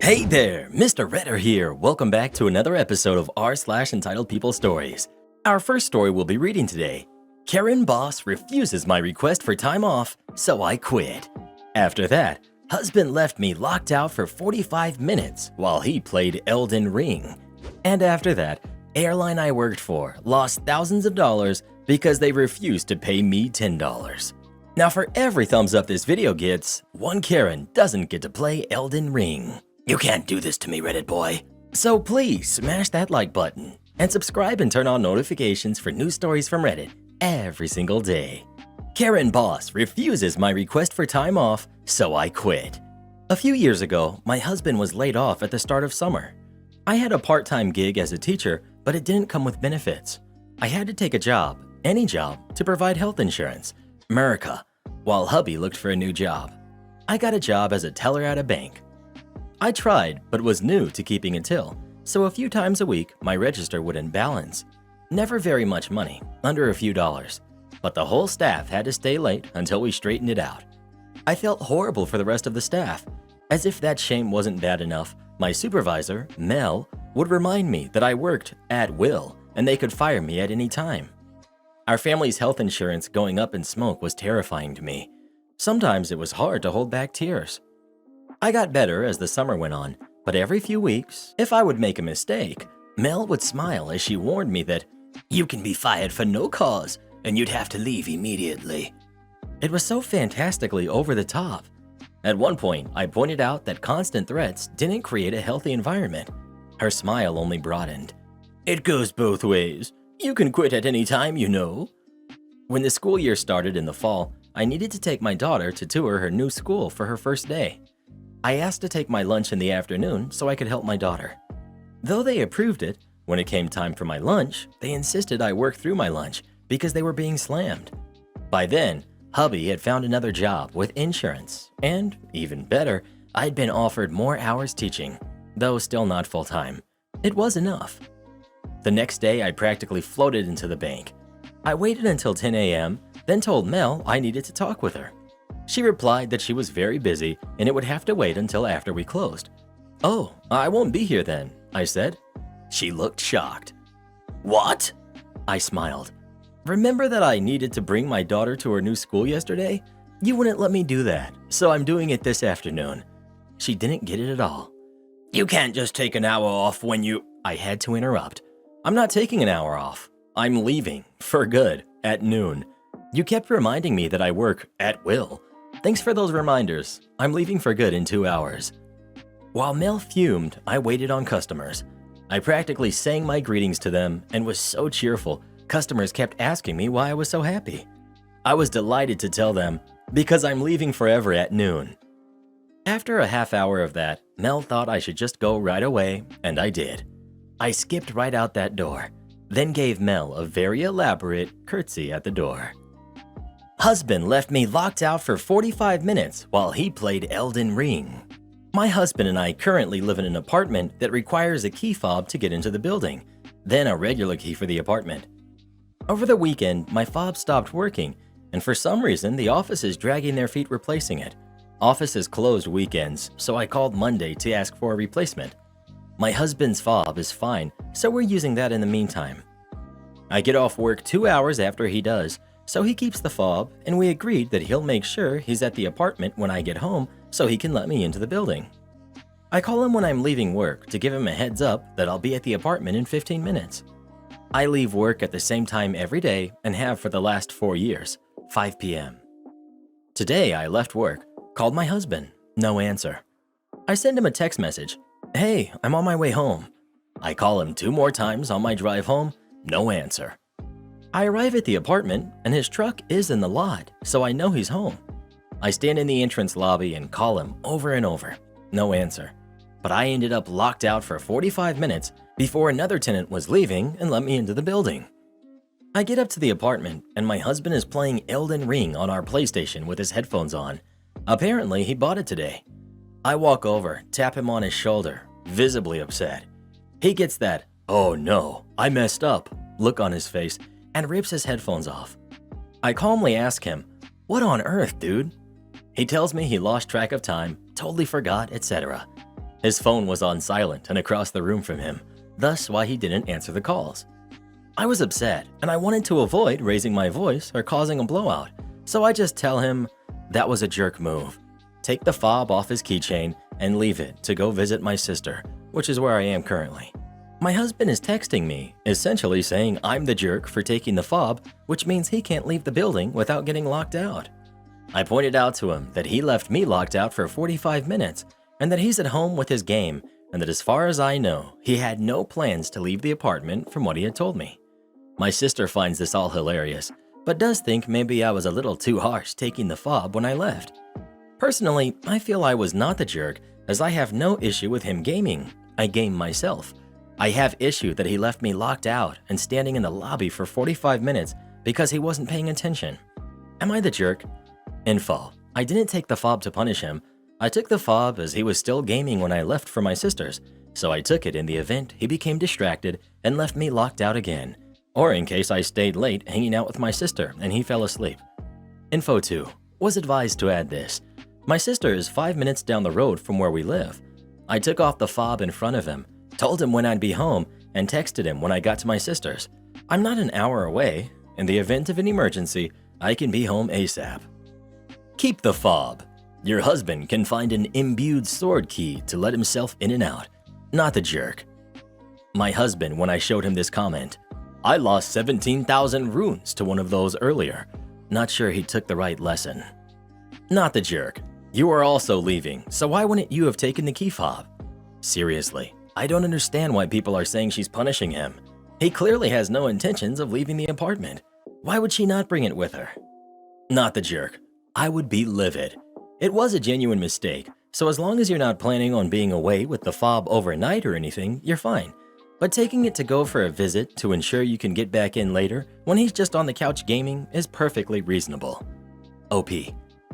Hey there, Mr. Redder here. Welcome back to another episode of r/entitled People Stories. Our first story we'll be reading today. Karen boss refuses my request for time off, so I quit. After that, husband left me locked out for 45 minutes while he played Elden Ring. And after that, airline I worked for lost thousands of dollars because they refused to pay me $10. Now for every thumbs up this video gets, one Karen doesn't get to play Elden Ring. You can't do this to me, Reddit boy. So please smash that like button and subscribe and turn on notifications for new stories from Reddit every single day. Karen boss refuses my request for time off, so I quit. A few years ago, my husband was laid off at the start of summer. I had a part-time gig as a teacher, but it didn't come with benefits. I had to take a job, any job, to provide health insurance, America, while hubby looked for a new job. I got a job as a teller at a bank. I tried, but was new to keeping a till, so a few times a week my register would imbalance. Never very much money, under a few dollars, but the whole staff had to stay late until we straightened it out. I felt horrible for the rest of the staff. As if that shame wasn't bad enough, my supervisor, Mel, would remind me that I worked at will and they could fire me at any time. Our family's health insurance going up in smoke was terrifying to me. Sometimes it was hard to hold back tears. I got better as the summer went on, but every few weeks, if I would make a mistake, Mel would smile as she warned me that you can be fired for no cause and you'd have to leave immediately. It was so fantastically over the top. At one point, I pointed out that constant threats didn't create a healthy environment. Her smile only broadened. It goes both ways. You can quit at any time, you know. When the school year started in the fall, I needed to take my daughter to tour her new school for her first day. I asked to take my lunch in the afternoon so I could help my daughter. Though they approved it, when it came time for my lunch, they insisted I work through my lunch because they were being slammed. By then, hubby had found another job with insurance, and even better, I'd been offered more hours teaching, though still not full-time. It was enough. The next day, I practically floated into the bank. I waited until 10 a.m., then told Mel I needed to talk with her. She replied that she was very busy and it would have to wait until after we closed. Oh, I won't be here then, I said. She looked shocked. What? I smiled. Remember that I needed to bring my daughter to her new school yesterday? You wouldn't let me do that, so I'm doing it this afternoon. She didn't get it at all. You can't just take an hour off when you… I had to interrupt. I'm not taking an hour off. I'm leaving, for good, at noon. You kept reminding me that I work at will. Thanks for those reminders. I'm leaving for good in 2 hours. While Mel fumed, I waited on customers. I practically sang my greetings to them and was so cheerful, customers kept asking me why I was so happy. I was delighted to tell them, because I'm leaving forever at noon. After a half hour of that, Mel thought I should just go right away, and I did. I skipped right out that door, then gave Mel a very elaborate curtsy at the door. Husband left me locked out for 45 minutes while he played Elden Ring. My husband and I currently live in an apartment that requires a key fob to get into the building, then a regular key for the apartment. Over the weekend, my fob stopped working, and for some reason, the office is dragging their feet replacing it. Office is closed weekends, so I called Monday to ask for a replacement. My husband's fob is fine, so we're using that in the meantime. I get off work 2 hours after he does, so he keeps the fob, and we agreed that he'll make sure he's at the apartment when I get home so he can let me into the building. I call him when I'm leaving work to give him a heads up that I'll be at the apartment in 15 minutes. I leave work at the same time every day and have for the last 4 years, 5 p.m. Today I left work, called my husband, no answer. I send him a text message, hey, I'm on my way home. I call him 2 more times on my drive home, no answer. I arrive at the apartment and his truck is in the lot, so I know he's home. I stand in the entrance lobby and call him over and over, no answer. But I ended up locked out for 45 minutes before another tenant was leaving and let me into the building. I get up to the apartment and my husband is playing Elden Ring on our PlayStation with his headphones on. Apparently he bought it today. I walk over, tap him on his shoulder, visibly upset. He gets that, oh no, I messed up, look on his face and rips his headphones off. I calmly ask him, what on earth, dude? He tells me he lost track of time, totally forgot, etc. His phone was on silent and across the room from him, thus why he didn't answer the calls. I was upset, and I wanted to avoid raising my voice or causing a blowout, so I just tell him, that was a jerk move. Take the fob off his keychain and leave it to go visit my sister, which is where I am currently. My husband is texting me, essentially saying I'm the jerk for taking the fob, which means he can't leave the building without getting locked out. I pointed out to him that he left me locked out for 45 minutes and that he's at home with his game, and that as far as I know, he had no plans to leave the apartment from what he had told me. My sister finds this all hilarious, but does think maybe I was a little too harsh taking the fob when I left. Personally, I feel I was not the jerk, as I have no issue with him gaming. I game myself. I have issue that he left me locked out and standing in the lobby for 45 minutes because he wasn't paying attention. Am I the jerk? Info: I didn't take the fob to punish him. I took the fob as he was still gaming when I left for my sister's, so I took it in the event he became distracted and left me locked out again, or in case I stayed late hanging out with my sister and he fell asleep. Info 2: was advised to add this. My sister is 5 minutes down the road from where we live. I took off the fob in front of him, told him when I'd be home, and texted him when I got to my sister's. I'm not an hour away. In the event of an emergency, I can be home ASAP. Keep the fob. Your husband can find an imbued sword key to let himself in and out. Not the jerk. My husband, when I showed him this comment, I lost 17,000 runes to one of those earlier. Not sure he took the right lesson. Not the jerk. You are also leaving, so why wouldn't you have taken the key fob? Seriously, I don't understand why people are saying she's punishing him. He clearly has no intentions of leaving the apartment. Why would she not bring it with her? Not the jerk. I would be livid. It was a genuine mistake, so as long as you're not planning on being away with the fob overnight or anything, you're fine. But taking it to go for a visit to ensure you can get back in later when he's just on the couch gaming is perfectly reasonable. OP.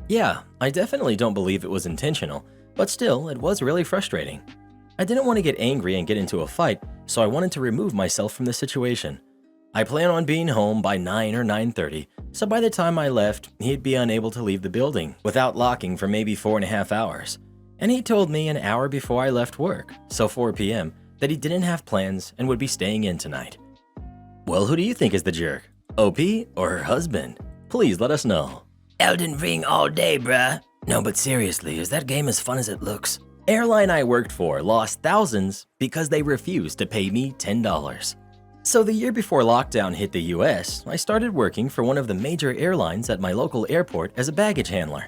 Yeah, I definitely don't believe it was intentional, but still, it was really frustrating. I didn't want to get angry and get into a fight, so I wanted to remove myself from the situation. I plan on being home by 9 or 9:30, so by the time I left, he'd be unable to leave the building without locking for maybe 4.5 hours. And he told me an hour before I left work, so 4 p.m., that he didn't have plans and would be staying in tonight. Well, who do you think is the jerk? OP or her husband? Please let us know. Elden Ring all day, bruh. No, but seriously, is that game as fun as it looks? Airline I worked for lost thousands because they refused to pay me $10. So the year before lockdown hit the US, I started working for one of the major airlines at my local airport as a baggage handler.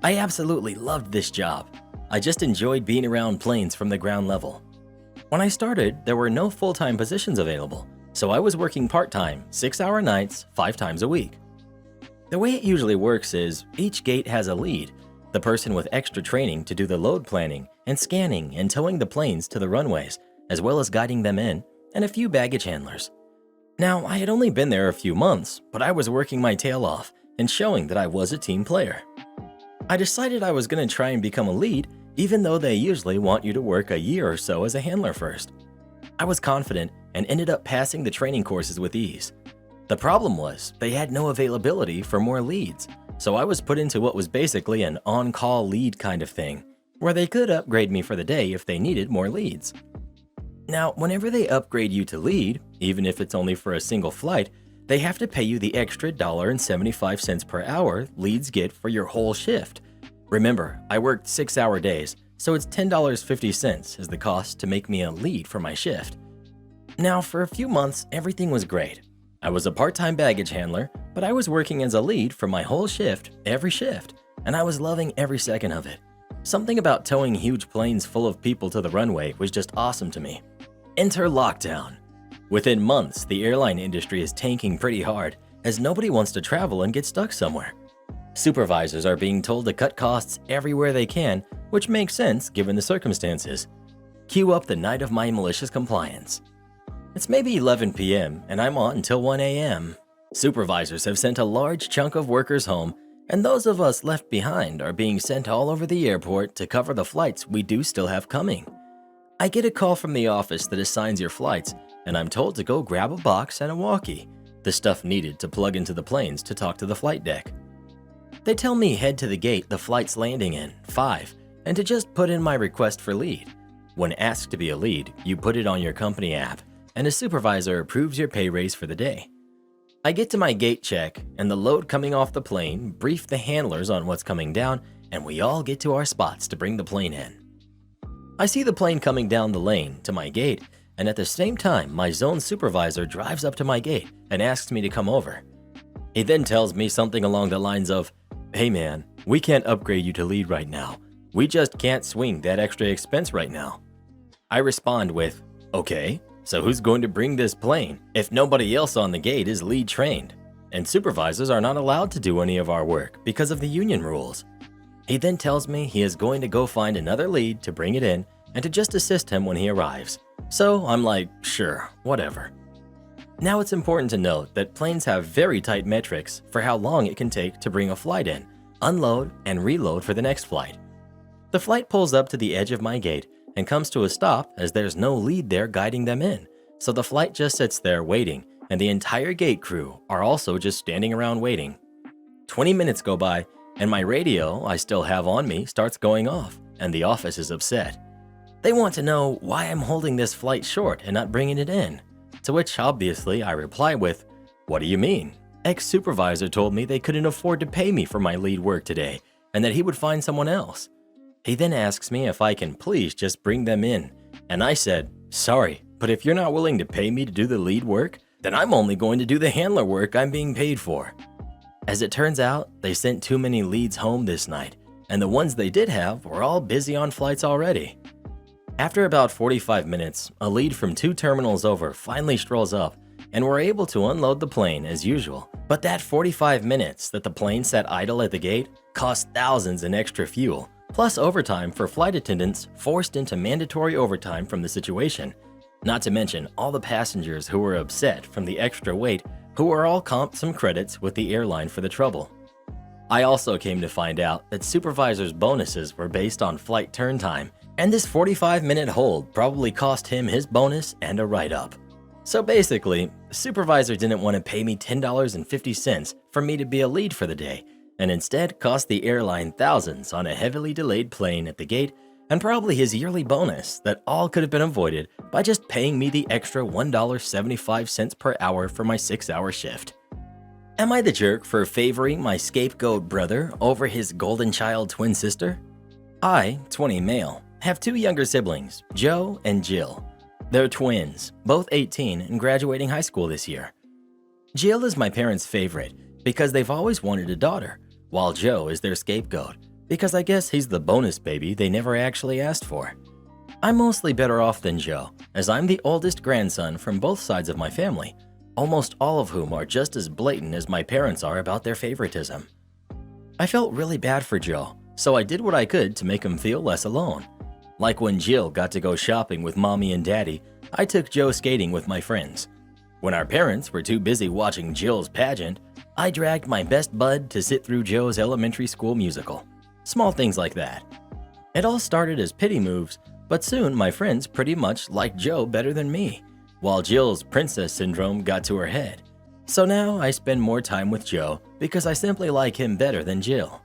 I absolutely loved this job. I just enjoyed being around planes from the ground level. When I started, there were no full-time positions available, so I was working part-time, 6-hour nights, 5 times a week. The way it usually works is, each gate has a lead, the person with extra training to do the load planning and scanning and towing the planes to the runways, as well as guiding them in, and a few baggage handlers. Now, I had only been there a few months, but I was working my tail off and showing that I was a team player. I decided I was going to try and become a lead, even though they usually want you to work a year or so as a handler first. I was confident and ended up passing the training courses with ease. The problem was, they had no availability for more leads, so I was put into what was basically an on-call lead kind of thing, where they could upgrade me for the day if they needed more leads. Now, whenever they upgrade you to lead, even if it's only for a single flight, they have to pay you the extra $1.75 per hour leads get for your whole shift. Remember, I worked 6-hour days, so it's $10.50 is the cost to make me a lead for my shift. Now, for a few months, everything was great. I was a part-time baggage handler, but I was working as a lead for my whole shift, every shift, and I was loving every second of it. Something about towing huge planes full of people to the runway was just awesome to me. Enter lockdown. Within months, the airline industry is tanking pretty hard as nobody wants to travel and get stuck somewhere. Supervisors are being told to cut costs everywhere they can, which makes sense given the circumstances. Cue up the night of my malicious compliance. It's maybe 11 p.m. and I'm on until 1 a.m. Supervisors have sent a large chunk of workers home, and those of us left behind are being sent all over the airport to cover the flights we do still have coming. I get a call from the office that assigns your flights, and I'm told to go grab a box and a walkie, the stuff needed to plug into the planes to talk to the flight deck. They tell me head to the gate the flight's landing in, 5, and to just put in my request for lead. When asked to be a lead, you put it on your company app, and a supervisor approves your pay raise for the day. I get to my gate check, and the load coming off the plane brief the handlers on what's coming down, and we all get to our spots to bring the plane in. I see the plane coming down the lane to my gate, and at the same time, my zone supervisor drives up to my gate and asks me to come over. He then tells me something along the lines of, "Hey man, we can't upgrade you to lead right now. We just can't swing that extra expense right now." I respond with, "Okay, so who's going to bring this plane if nobody else on the gate is lead trained? And supervisors are not allowed to do any of our work because of the union rules." He then tells me he is going to go find another lead to bring it in and to just assist him when he arrives. So I'm like, sure, whatever. Now it's important to note that planes have very tight metrics for how long it can take to bring a flight in, unload, and reload for the next flight. The flight pulls up to the edge of my gate and comes to a stop as there's no lead there guiding them in, so the flight just sits there waiting, and the entire gate crew are also just standing around waiting. 20 minutes go by, and my radio I still have on me starts going off, and the office is upset. They want to know why I'm holding this flight short and not bringing it in, to which obviously I reply with, "What do you mean? Ex-supervisor told me they couldn't afford to pay me for my lead work today, and that he would find someone else." He then asks me if I can please just bring them in, and I said, "Sorry, but if you're not willing to pay me to do the lead work, then I'm only going to do the handler work I'm being paid for." As it turns out, they sent too many leads home this night, and the ones they did have were all busy on flights already. After about 45 minutes, a lead from 2 terminals over finally strolls up, and we're able to unload the plane as usual. But that 45 minutes that the plane sat idle at the gate cost thousands in extra fuel, plus overtime for flight attendants forced into mandatory overtime from the situation. Not to mention all the passengers who were upset from the extra wait, who were all comped some credits with the airline for the trouble. I also came to find out that supervisors' bonuses were based on flight turn time, and this 45-minute hold probably cost him his bonus and a write-up. So basically, the supervisor didn't want to pay me $10.50 for me to be a lead for the day, and instead cost the airline thousands on a heavily delayed plane at the gate and probably his yearly bonus that all could have been avoided by just paying me the extra $1.75 per hour for my 6-hour shift. Am I the jerk for favoring my scapegoat brother over his golden child twin sister? I, 20 male, have 2 younger siblings, Joe and Jill. They're twins, both 18 and graduating high school this year. Jill is my parents' favorite because they've always wanted a daughter, while Joe is their scapegoat because I guess he's the bonus baby they never actually asked for. I'm mostly better off than Joe, as I'm the oldest grandson from both sides of my family, almost all of whom are just as blatant as my parents are about their favoritism. I felt really bad for Joe, so I did what I could to make him feel less alone. Like when Jill got to go shopping with mommy and daddy, I took Joe skating with my friends. When our parents were too busy watching Jill's pageant, I dragged my best bud to sit through Joe's elementary school musical. Small things like that. It all started as pity moves, but soon my friends pretty much liked Joe better than me, while Jill's princess syndrome got to her head. So now I spend more time with Joe because I simply like him better than Jill.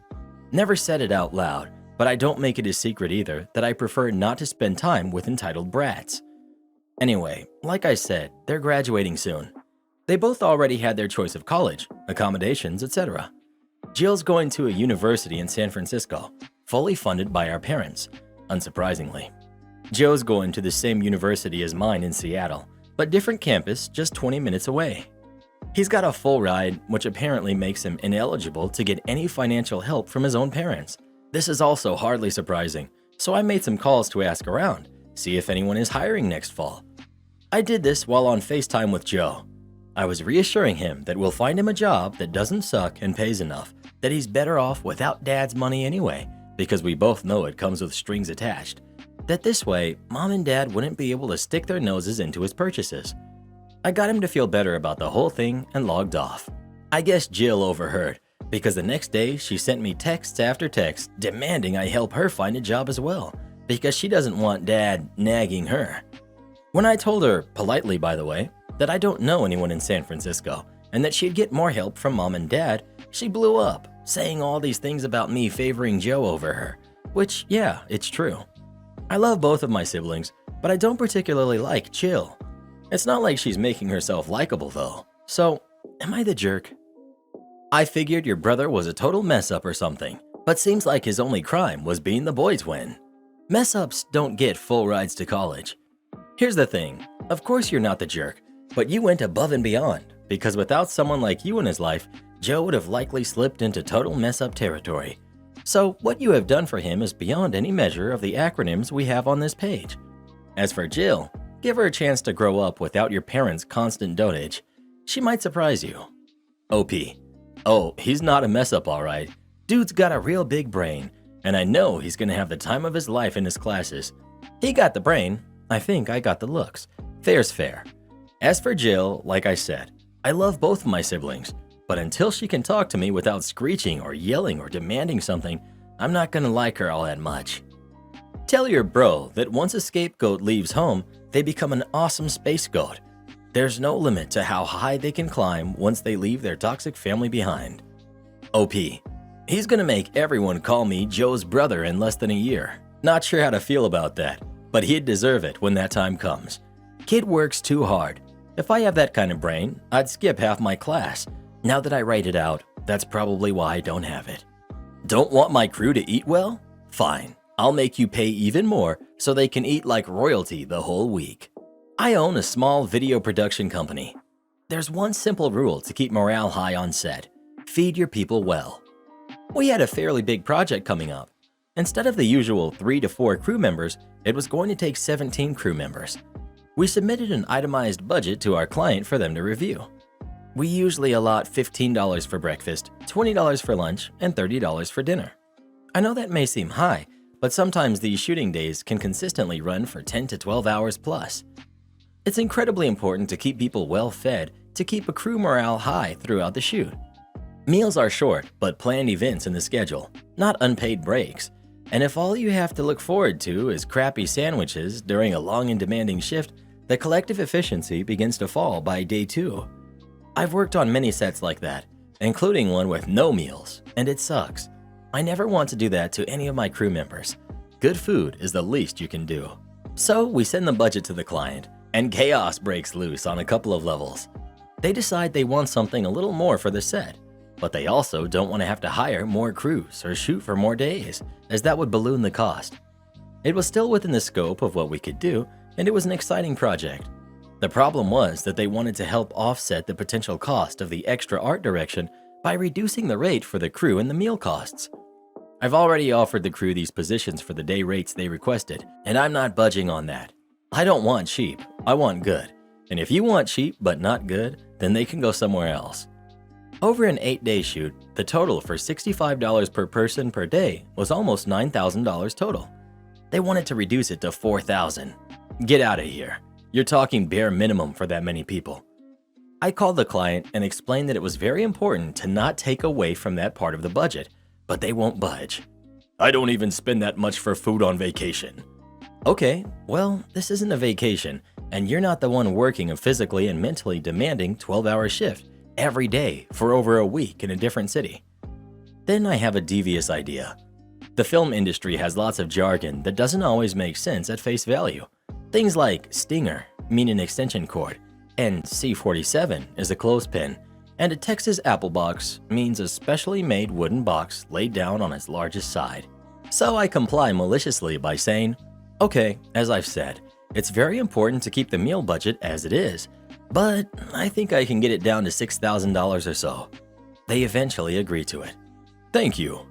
Never said it out loud, but I don't make it a secret either that I prefer not to spend time with entitled brats. Anyway, like I said, they're graduating soon. They both already had their choice of college, accommodations, etc. Jill's going to a university in San Francisco, fully funded by our parents, unsurprisingly. Joe's going to the same university as mine in Seattle, but different campus just 20 minutes away. He's got a full ride, which apparently makes him ineligible to get any financial help from his own parents. This is also hardly surprising, so I made some calls to ask around, see if anyone is hiring next fall. I did this while on FaceTime with Joe. I was reassuring him that we'll find him a job that doesn't suck and pays enough, that he's better off without dad's money anyway, because we both know it comes with strings attached, that this way, mom and dad wouldn't be able to stick their noses into his purchases. I got him to feel better about the whole thing and logged off. I guess Jill overheard, because the next day she sent me texts after texts demanding I help her find a job as well, because she doesn't want dad nagging her. When I told her, politely by the way, that I don't know anyone in San Francisco and that she'd get more help from mom and dad, she blew up, saying all these things about me favoring Joe over her, which, yeah, it's true. I love both of my siblings, but I don't particularly like Jill. It's not like she's making herself likable though. So, am I the jerk? I figured your brother was a total mess up or something, but seems like his only crime was being the boy twin. Mess ups don't get full rides to college. Here's the thing, of course you're not the jerk, but you went above and beyond, because without someone like you in his life, Joe would have likely slipped into total mess up territory. So what you have done for him is beyond any measure of the acronyms we have on this page. As for Jill, give her a chance to grow up without your parents' constant dotage. She might surprise you. OP. Oh, he's not a mess up alright. Dude's got a real big brain, and I know he's gonna have the time of his life in his classes. He got the brain, I think I got the looks. Fair's fair. As for Jill, like I said, I love both of my siblings, but until she can talk to me without screeching or yelling or demanding something, I'm not gonna like her all that much. Tell your bro that once a scapegoat leaves home, they become an awesome space goat. There's no limit to how high they can climb once they leave their toxic family behind. OP. He's gonna make everyone call me Joe's brother in less than a year. Not sure how to feel about that, but he'd deserve it when that time comes. Kid works too hard. If I have that kind of brain, I'd skip half my class. Now that I write it out, that's probably why I don't have it. Don't want my crew to eat well? Fine, I'll make you pay even more so they can eat like royalty the whole week. I own a small video production company. There's one simple rule to keep morale high on set. Feed your people well. We had a fairly big project coming up. Instead of the usual 3 to 4 crew members, it was going to take 17 crew members. We submitted an itemized budget to our client for them to review. We usually allot $15 for breakfast, $20 for lunch, and $30 for dinner. I know that may seem high, but sometimes these shooting days can consistently run for 10 to 12 hours plus. It's incredibly important to keep people well fed to keep a crew morale high throughout the shoot. Meals are short but planned events in the schedule, not unpaid breaks. And if all you have to look forward to is crappy sandwiches during a long and demanding shift, the collective efficiency begins to fall by day 2. I've worked on many sets like that, including one with no meals, and it sucks. I never want to do that to any of my crew members. Good food is the least you can do. So we send the budget to the client, and chaos breaks loose on a couple of levels. They decide they want something a little more for the set, but they also don't want to have to hire more crews or shoot for more days, as that would balloon the cost. It was still within the scope of what we could do, and it was an exciting project. The problem was that they wanted to help offset the potential cost of the extra art direction by reducing the rate for the crew and the meal costs. I've already offered the crew these positions for the day rates they requested, and I'm not budging on that. I don't want cheap, I want good. And if you want cheap but not good, then they can go somewhere else. Over an 8-day shoot, the total for $65 per person per day was almost $9,000 total. They wanted to reduce it to $4,000. Get out of here. You're talking bare minimum for that many people. I called the client and explained that it was very important to not take away from that part of the budget, but they won't budge. I don't even spend that much for food on vacation. Okay, well, this isn't a vacation, and you're not the one working a physically and mentally demanding 12-hour shift every day for over a week in a different city. Then I have a devious idea. The film industry has lots of jargon that doesn't always make sense at face value. Things like stinger mean an extension cord, and C47 is a clothespin, and a Texas apple box means a specially made wooden box laid down on its largest side. So I comply maliciously by saying, okay, as I've said, it's very important to keep the meal budget as it is, but I think I can get it down to $6,000 or so. They eventually agree to it. Thank you.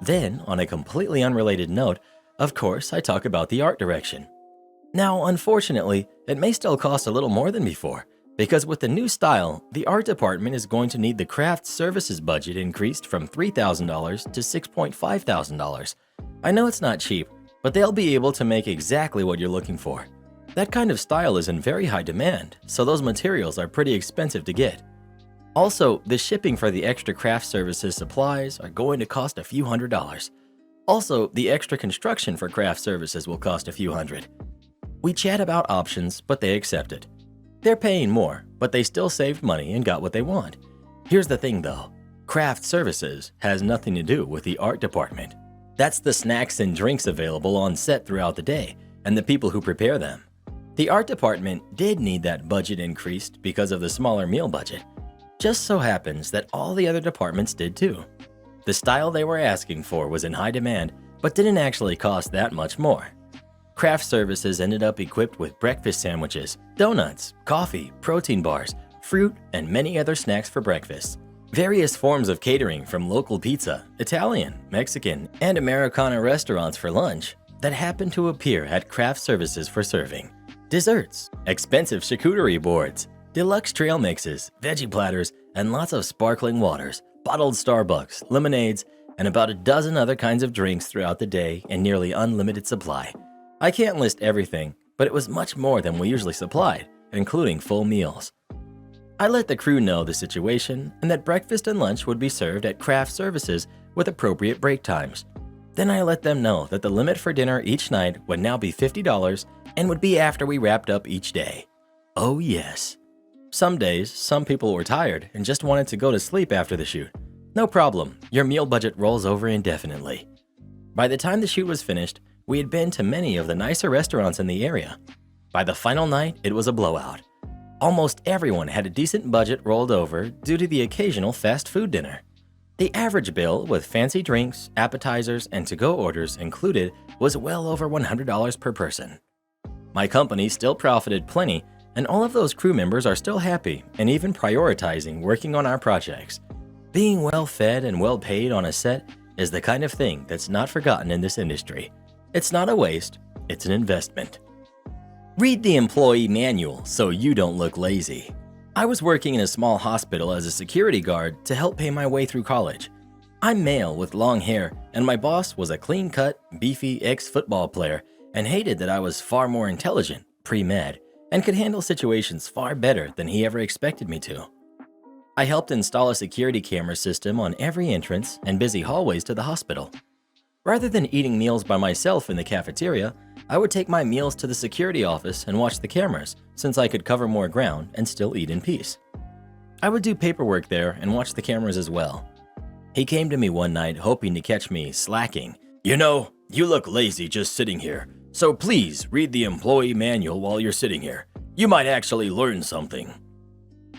Then, on a completely unrelated note, of course, I talk about the art direction. Now, unfortunately, it may still cost a little more than before, because with the new style, the art department is going to need the craft services budget increased from $3,000 to $6,500. I know it's not cheap, but they'll be able to make exactly what you're looking for. That kind of style is in very high demand, so those materials are pretty expensive to get. Also, the shipping for the extra craft services supplies are going to cost a few $100s. Also, the extra construction for craft services will cost a few $100. We chat about options, but they accept it. They're paying more, but they still saved money and got what they want. Here's the thing though, craft services has nothing to do with the art department. That's the snacks and drinks available on set throughout the day and the people who prepare them. The art department did need that budget increased because of the smaller meal budget. Just so happens that all the other departments did too. The style they were asking for was in high demand, but didn't actually cost that much more. Craft services ended up equipped with breakfast sandwiches, donuts, coffee, protein bars, fruit, and many other snacks for breakfast. Various forms of catering from local pizza, Italian, Mexican, and Americana restaurants for lunch that happened to appear at craft services for serving. Desserts, expensive charcuterie boards, deluxe trail mixes, veggie platters, and lots of sparkling waters, bottled Starbucks, lemonades, and about a dozen other kinds of drinks throughout the day in nearly unlimited supply. I can't list everything, but it was much more than we usually supplied, including full meals. I let the crew know the situation and that breakfast and lunch would be served at craft services with appropriate break times. Then I let them know that the limit for dinner each night would now be $50 and would be after we wrapped up each day. Oh yes. Some days, some people were tired and just wanted to go to sleep after the shoot. No problem, your meal budget rolls over indefinitely. By the time the shoot was finished, we had been to many of the nicer restaurants in the area. By the final night, it was a blowout. Almost everyone had a decent budget rolled over due to the occasional fast food dinner. The average bill with fancy drinks, appetizers, and to-go orders included was well over $100 per person. My company still profited plenty, and all of those crew members are still happy and even prioritizing working on our projects. Being well fed and well paid on a set is the kind of thing that's not forgotten in this industry. It's not a waste, it's an investment. Read the employee manual so you don't look lazy. I was working in a small hospital as a security guard to help pay my way through college. I'm male with long hair, and my boss was a clean-cut, beefy ex-football player and hated that I was far more intelligent, pre-med, and could handle situations far better than he ever expected me to. I helped install a security camera system on every entrance and busy hallways to the hospital. Rather than eating meals by myself in the cafeteria, I would take my meals to the security office and watch the cameras, since I could cover more ground and still eat in peace. I would do paperwork there and watch the cameras as well. He came to me one night hoping to catch me slacking. "You know, you look lazy just sitting here, so please read the employee manual while you're sitting here. You might actually learn something."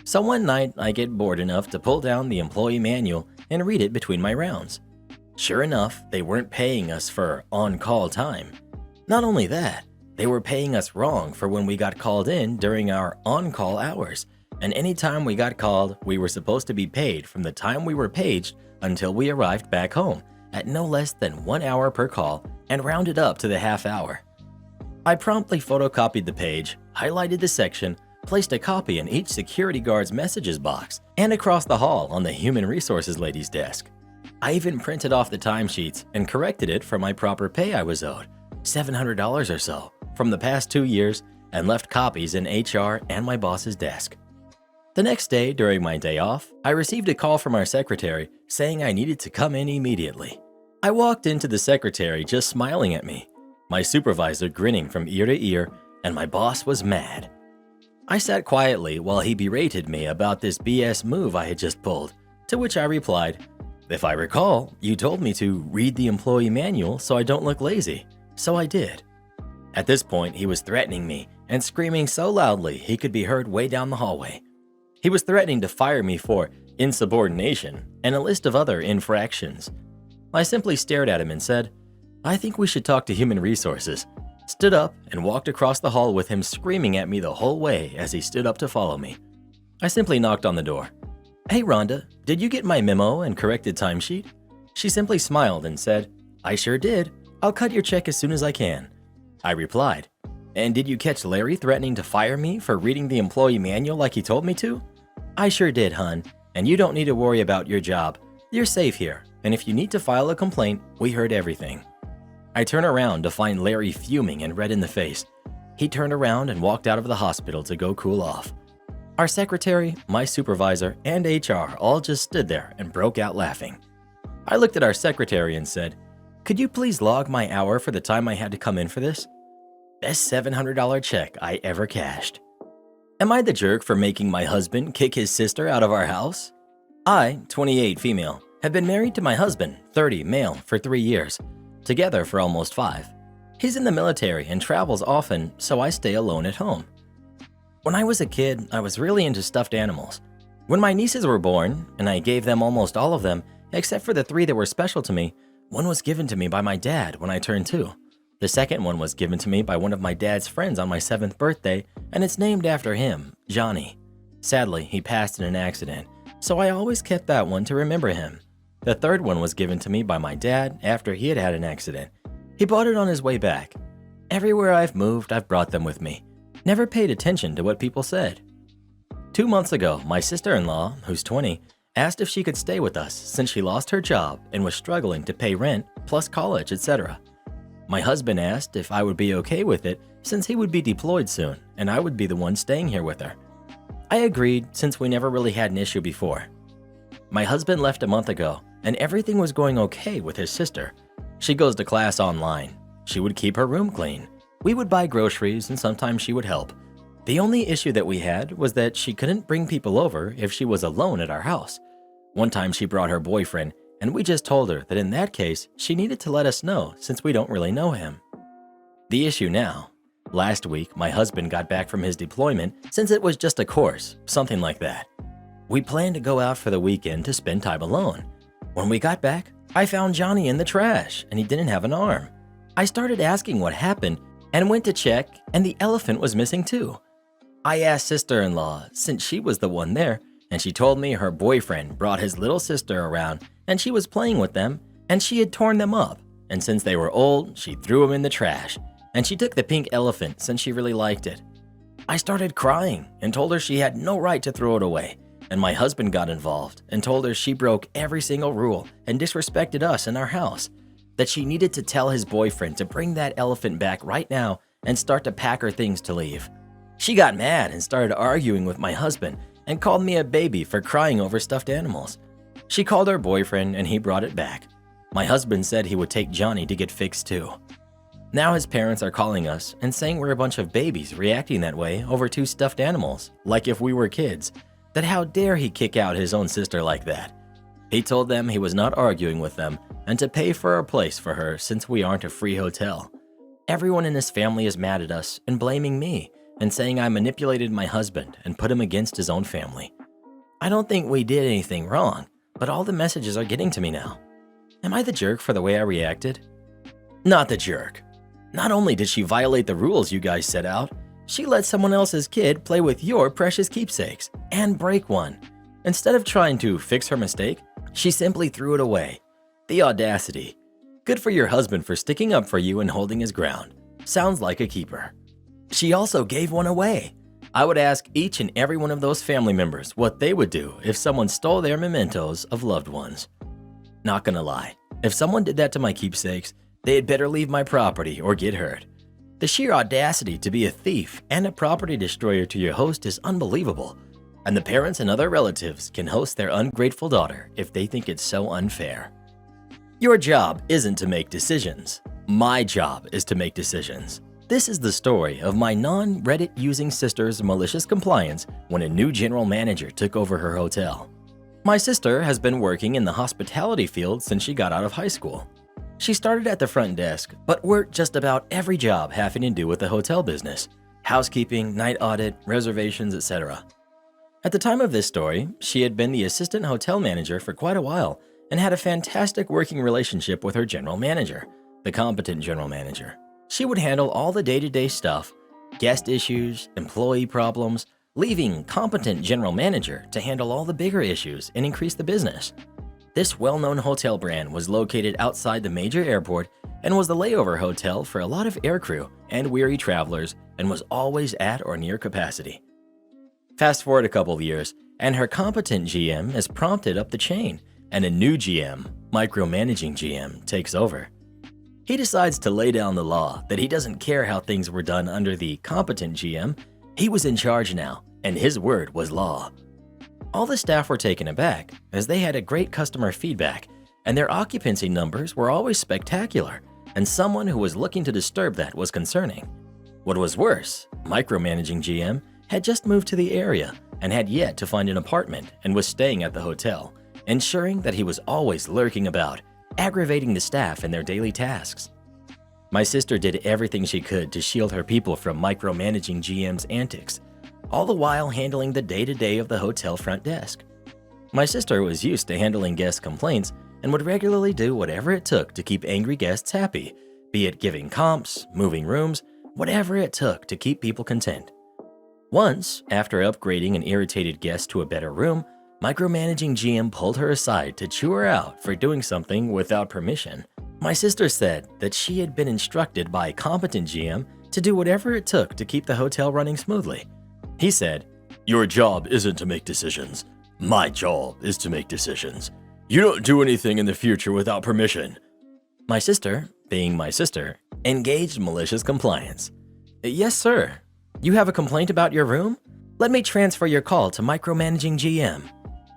So one night, I get bored enough to pull down the employee manual and read it between my rounds. Sure enough, they weren't paying us for on-call time. Not only that, they were paying us wrong for when we got called in during our on-call hours, and any time we got called, we were supposed to be paid from the time we were paged until we arrived back home at no less than 1 hour per call and rounded up to the half hour. I promptly photocopied the page, highlighted the section, placed a copy in each security guard's messages box and across the hall on the human resources lady's desk. I even printed off the timesheets and corrected it for my proper pay I was owed, $700 or so, from the past 2 years, and left copies in HR and my boss's desk. The next day, during my day off, I received a call from our secretary saying I needed to come in immediately. I walked into the secretary just smiling at me, my supervisor grinning from ear to ear, and my boss was mad. I sat quietly while he berated me about this BS move I had just pulled, to which I replied, "If I recall, you told me to read the employee manual so I don't look lazy, so I did." At this point, he was threatening me and screaming so loudly he could be heard way down the hallway. He was threatening to fire me for insubordination and a list of other infractions. I simply stared at him and said, "I think we should talk to human resources," stood up and walked across the hall with him screaming at me the whole way as he stood up to follow me. I simply knocked on the door. "Hey Rhonda, did you get my memo and corrected timesheet?" She simply smiled and said, "I sure did. I'll cut your check as soon as I can." I replied, "And did you catch Larry threatening to fire me for reading the employee manual like he told me to?" "I sure did, hun, and you don't need to worry about your job. You're safe here, and if you need to file a complaint, we heard everything." I turn around to find Larry fuming and red in the face. He turned around and walked out of the hospital to go cool off. Our secretary, my supervisor, and HR all just stood there and broke out laughing. I looked at our secretary and said, "Could you please log my hour for the time I had to come in for this?" Best $700 check I ever cashed. Am I the jerk for making my husband kick his sister out of our house? I, 28 female, have been married to my husband, 30 male, for 3 years. together for almost 5. He's in the military and travels often, so I stay alone at home. When I was a kid, I was really into stuffed animals. When my nieces were born, and I gave them almost all of them, except for the 3 that were special to me, one was given to me by my dad when I turned 2. The second one was given to me by one of my dad's friends on my 7th birthday, and it's named after him, Johnny. Sadly, he passed in an accident, so I always kept that one to remember him. The third one was given to me by my dad after he had had an accident. He bought it on his way back. Everywhere I've moved, I've brought them with me. Never paid attention to what people said. 2 months ago, my sister-in-law, who's 20, asked if she could stay with us since she lost her job and was struggling to pay rent, plus college, etc. My husband asked if I would be okay with it since he would be deployed soon and I would be the one staying here with her. I agreed since we never really had an issue before. My husband left a month ago and everything was going okay with his sister. She goes to class online. She would keep her room clean. We would buy groceries and sometimes she would help. The only issue that we had was that she couldn't bring people over if she was alone at our house. One time she brought her boyfriend and we just told her that in that case, she needed to let us know since we don't really know him. The issue now. Last week, my husband got back from his deployment since it was just a course, something like that. We planned to go out for the weekend to spend time alone. When we got back, I found Johnny in the trash and he didn't have an arm. I started asking what happened and went to check and the elephant was missing too. I asked sister-in-law since she was the one there and she told me her boyfriend brought his little sister around and she was playing with them and she had torn them up. And since they were old, she threw them in the trash and she took the pink elephant since she really liked it. I started crying and told her she had no right to throw it away. And my husband got involved and told her she broke every single rule and disrespected us in our house, that she needed to tell his boyfriend to bring that elephant back right now and start to pack her things to leave. She got mad and started arguing with my husband and called me a baby for crying over stuffed animals. She called her boyfriend and he brought it back. My husband said he would take Johnny to get fixed too. Now his parents are calling us and saying we're a bunch of babies reacting that way over 2 stuffed animals, like if we were kids, that how dare he kick out his own sister like that. He told them he was not arguing with them and to pay for a place for her since we aren't a free hotel. Everyone in his family is mad at us and blaming me and saying I manipulated my husband and put him against his own family. I don't think we did anything wrong, but all the messages are getting to me now. Am I the jerk for the way I reacted? Not the jerk. Not only did she violate the rules you guys set out, she let someone else's kid play with your precious keepsakes and break one. Instead of trying to fix her mistake, she simply threw it away. The audacity. Good for your husband for sticking up for you and holding his ground. Sounds like a keeper. She also gave one away. I would ask each and every one of those family members what they would do if someone stole their mementos of loved ones. Not gonna lie, if someone did that to my keepsakes, they had better leave my property or get hurt. The sheer audacity to be a thief and a property destroyer to your host is unbelievable, and the parents and other relatives can host their ungrateful daughter if they think it's so unfair. Your job isn't to make decisions. My job is to make decisions. This is the story of my non-Reddit using sister's malicious compliance when a new general manager took over her hotel. My sister has been working in the hospitality field since she got out of high school. She started at the front desk, but worked just about every job having to do with the hotel business: housekeeping, night audit, reservations, etc. At the time of this story, she had been the assistant hotel manager for quite a while and had a fantastic working relationship with her general manager, the competent general manager. She would handle all the day-to-day stuff, guest issues, employee problems, leaving competent general manager to handle all the bigger issues and increase the business. This well-known hotel brand was located outside the major airport and was the layover hotel for a lot of aircrew and weary travelers and was always at or near capacity. Fast forward a couple of years, and her competent GM is prompted up the chain, and a new GM, micromanaging GM, takes over. He decides to lay down the law that he doesn't care how things were done under the competent GM. He was in charge now, and his word was law. All the staff were taken aback as they had a great customer feedback and their occupancy numbers were always spectacular, and someone who was looking to disturb that was concerning. What was worse, micromanaging GM had just moved to the area and had yet to find an apartment and was staying at the hotel, ensuring that he was always lurking about, aggravating the staff in their daily tasks. My sister did everything she could to shield her people from micromanaging GM's antics, all the while handling the day-to-day of the hotel front desk. My sister was used to handling guest complaints and would regularly do whatever it took to keep angry guests happy, be it giving comps, moving rooms, whatever it took to keep people content. Once, after upgrading an irritated guest to a better room, micromanaging GM pulled her aside to chew her out for doing something without permission. My sister said that she had been instructed by a competent GM to do whatever it took to keep the hotel running smoothly. He said, "Your job isn't to make decisions. My job is to make decisions. You don't do anything in the future without permission." My sister, being my sister, engaged malicious compliance. "Yes, sir. You have a complaint about your room? Let me transfer your call to micromanaging GM.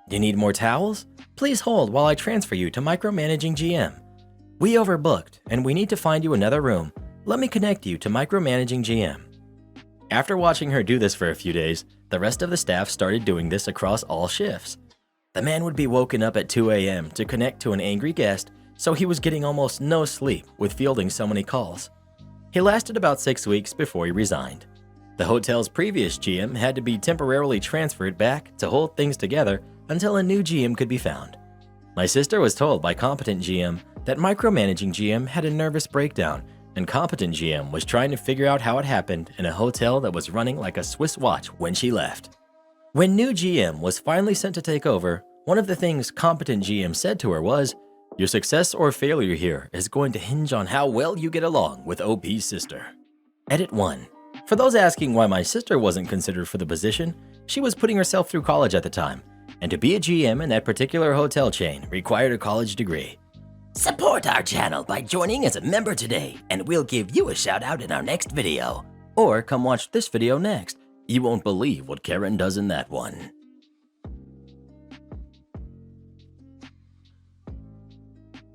You need more towels? Please hold while I transfer you to micromanaging GM. We overbooked and we need to find you another room. Let me connect you to micromanaging GM." After watching her do this for a few days, the rest of the staff started doing this across all shifts. The man would be woken up at 2 a.m. to connect to an angry guest, so he was getting almost no sleep with fielding so many calls. He lasted about 6 weeks before he resigned. The hotel's previous GM had to be temporarily transferred back to hold things together until a new GM could be found. My sister was told by competent GM that micromanaging GM had a nervous breakdown, and competent GM was trying to figure out how it happened in a hotel that was running like a Swiss watch when she left. When new GM was finally sent to take over, one of the things competent GM said to her was, "Your success or failure here is going to hinge on how well you get along with OP's sister." Edit 1. For those asking why my sister wasn't considered for the position, she was putting herself through college at the time, and to be a GM in that particular hotel chain required a college degree. Support our channel by joining as a member today, and we'll give you a shout out in our next video. Or come watch this video next. You won't believe what Karen does in that one.